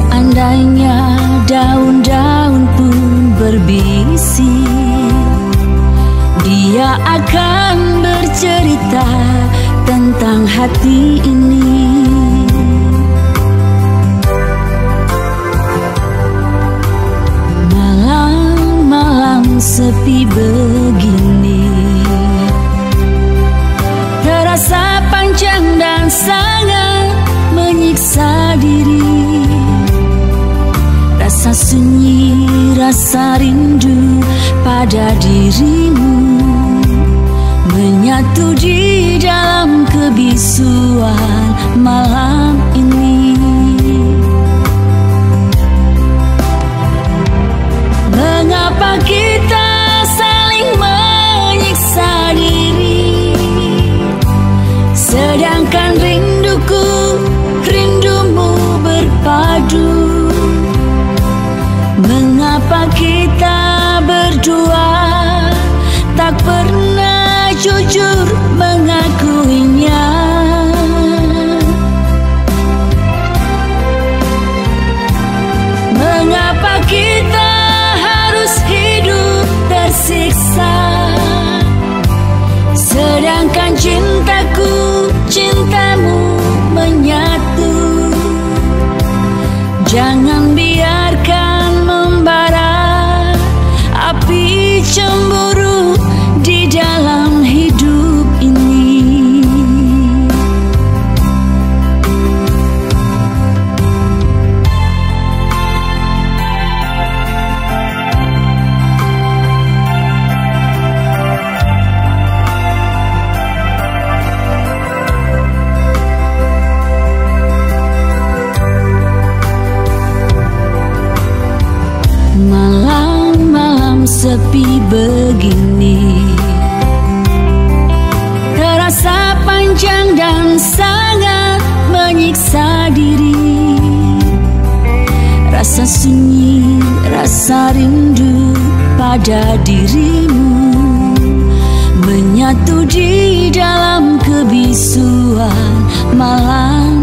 Seandainya daun-daun pun berbisik, dia akan bercerita tentang hati ini. Malam-malam sepi begini terasa panjang dan sangat menyiksa diri. Rasa sunyi, rasa rindu pada dirimu menyatu di dalam kebisuan malam ini. Mengapa kita saling menyiksa diri, sedangkan rinduku, rindumu berpadu? Mengapa kita berdua tak pernah jujur mengakuinya? Mengapa kita harus hidup tersiksa, sedangkan cintaku, cintamu menyatu? Jangan biarkan membara api cemburu di dalam hidup ini. Malam-malam sepi begini terasa panjang dan sangat menyiksa diri. Rasa sunyi, rasa rindu pada dirimu menyatu di dalam kebisuan malam